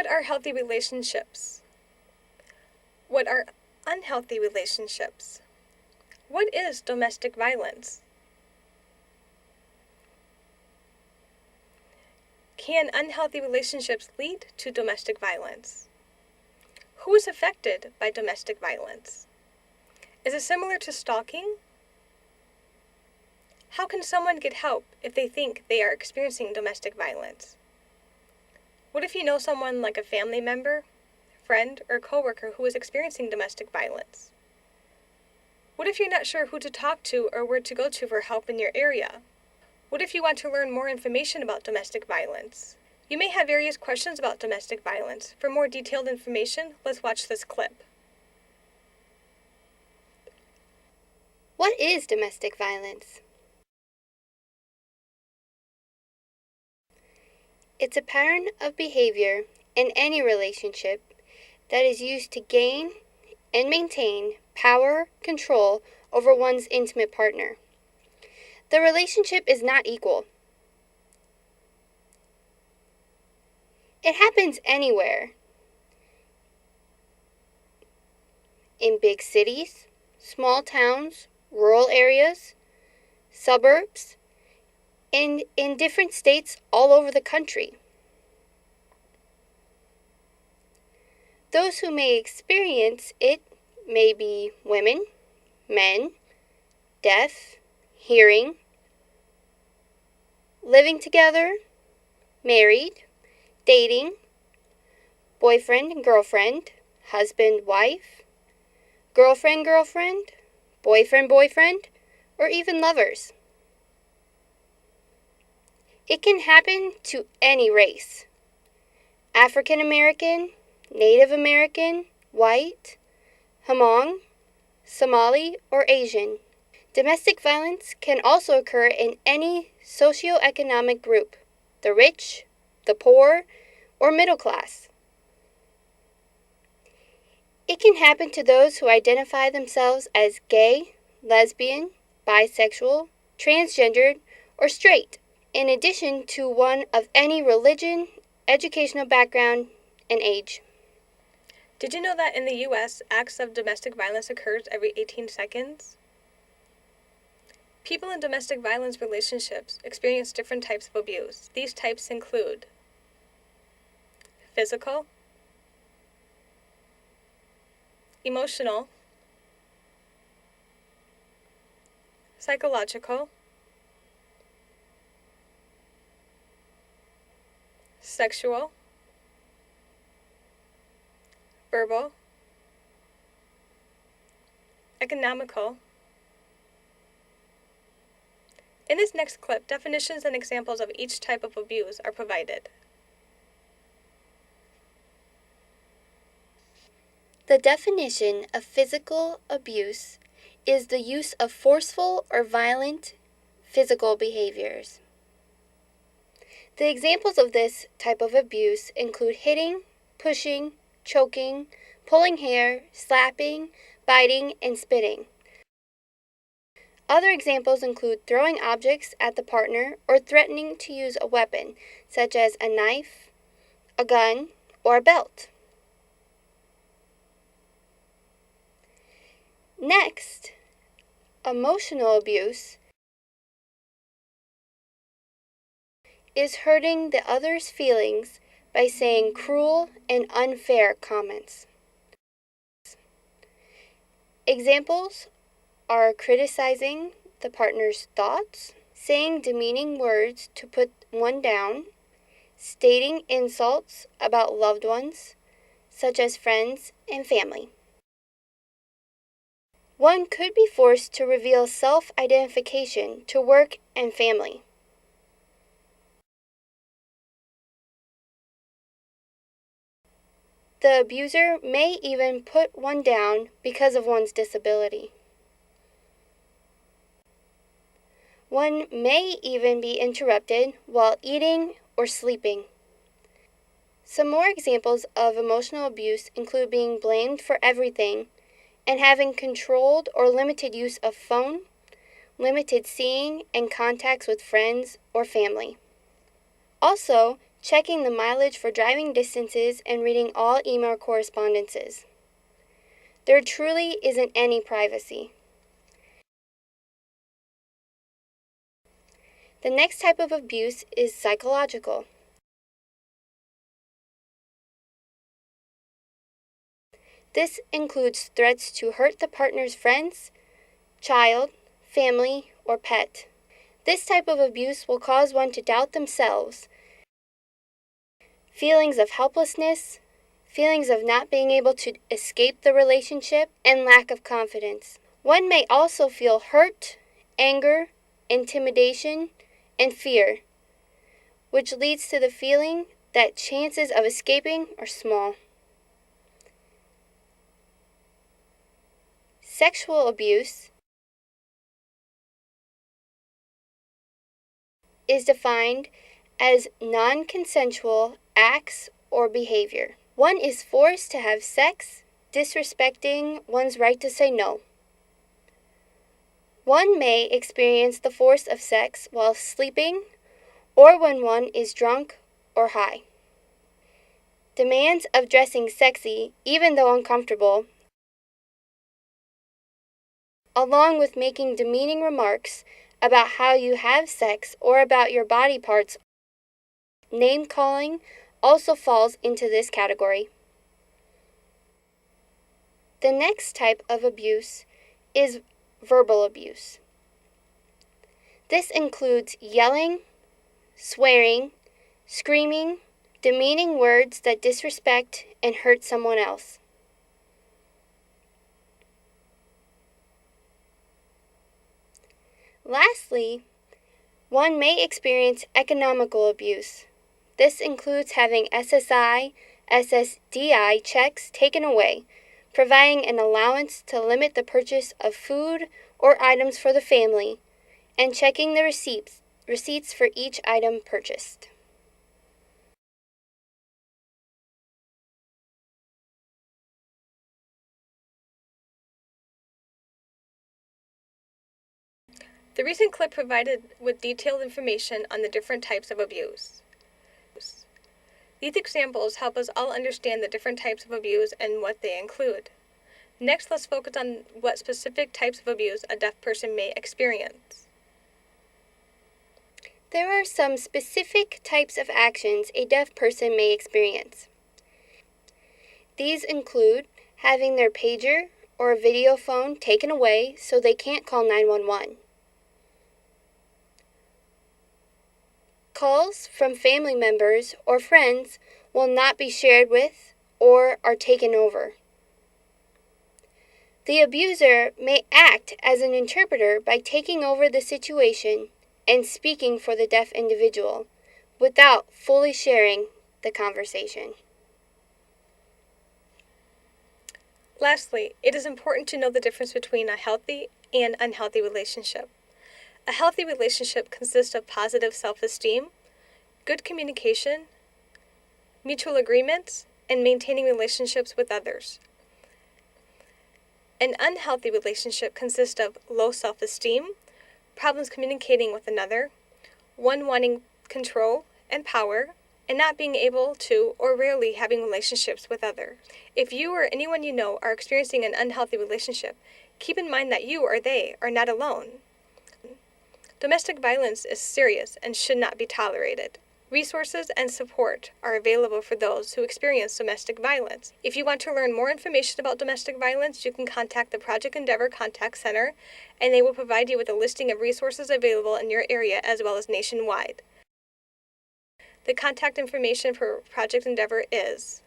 What are healthy relationships? What are unhealthy relationships? What is domestic violence? Can unhealthy relationships lead to domestic violence? Who is affected by domestic violence? Is it similar to stalking? How can someone get help if they think they are experiencing domestic violence? What if you know someone like a family member, friend, or coworker who is experiencing domestic violence? What if you're not sure who to talk to or where to go to for help in your area? What if you want to learn more information about domestic violence? You may have various questions about domestic violence. For more detailed information, let's watch this clip. What is domestic violence? It's a pattern of behavior in any relationship that is used to gain and maintain power, control over one's intimate partner. The relationship is not equal. It happens anywhere. In big cities, small towns, rural areas, suburbs, and in different states all over the country. Those who may experience it may be women, men, deaf, hearing, living together, married, dating, boyfriend and girlfriend, husband, wife, girlfriend, boyfriend, or even lovers. It can happen to any race: African American, Native American, white, Hmong, Somali, or Asian. Domestic violence can also occur in any socioeconomic group: the rich, the poor, or middle class. It can happen to those who identify themselves as gay, lesbian, bisexual, transgendered, or straight, in addition to one of any religion, educational background, and age. Did you know that in the U.S., acts of domestic violence occurs every 18 seconds? People in domestic violence relationships experience different types of abuse. These types include physical, emotional, psychological, sexual, verbal, economical. In this next clip, definitions and examples of each type of abuse are provided. The definition of physical abuse is the use of forceful or violent physical behaviors. The examples of this type of abuse include hitting, pushing, choking, pulling hair, slapping, biting, and spitting. Other examples include throwing objects at the partner or threatening to use a weapon, such as a knife, a gun, or a belt. Next, emotional abuse is hurting the other's feelings by saying cruel and unfair comments. Examples are criticizing the partner's thoughts, saying demeaning words to put one down, stating insults about loved ones, such as friends and family. One could be forced to reveal self-identification to work and family. The abuser may even put one down because of one's disability. One may even be interrupted while eating or sleeping. Some more examples of emotional abuse include being blamed for everything and having controlled or limited use of phone, limited seeing and contacts with friends or family. Also, checking the mileage for driving distances, and reading all email correspondences. There truly isn't any privacy. The next type of abuse is psychological. This includes threats to hurt the partner's friends, child, family, or pet. This type of abuse will cause one to doubt themselves, feelings of helplessness, feelings of not being able to escape the relationship, and lack of confidence. One may also feel hurt, anger, intimidation, and fear, which leads to the feeling that chances of escaping are small. Sexual abuse is defined as non-consensual acts or behavior. One is forced to have sex, disrespecting one's right to say no. One may experience the force of sex while sleeping or when one is drunk or high. Demands of dressing sexy, even though uncomfortable, along with making demeaning remarks about how you have sex or about your body parts. Name-calling also falls into this category. The next type of abuse is verbal abuse. This includes yelling, swearing, screaming, demeaning words that disrespect and hurt someone else. Lastly, one may experience economical abuse. This includes having SSI, SSDI checks taken away, providing an allowance to limit the purchase of food or items for the family, and checking the receipts for each item purchased. The recent clip provided with detailed information on the different types of abuse. These examples help us all understand the different types of abuse and what they include. Next, let's focus on what specific types of abuse a deaf person may experience. There are some specific types of actions a deaf person may experience. These include having their pager or video phone taken away so they can't call 911. Calls from family members or friends will not be shared with or are taken over. The abuser may act as an interpreter by taking over the situation and speaking for the deaf individual without fully sharing the conversation. Lastly, it is important to know the difference between a healthy and unhealthy relationship. A healthy relationship consists of positive self-esteem, good communication, mutual agreements, and maintaining relationships with others. An unhealthy relationship consists of low self-esteem, problems communicating with another, one wanting control and power, and not being able to or rarely having relationships with others. If you or anyone you know are experiencing an unhealthy relationship, keep in mind that you or they are not alone. Domestic violence is serious and should not be tolerated. Resources and support are available for those who experience domestic violence. If you want to learn more information about domestic violence, you can contact the Project Endeavor Contact Center, and they will provide you with a listing of resources available in your area as well as nationwide. The contact information for Project Endeavor is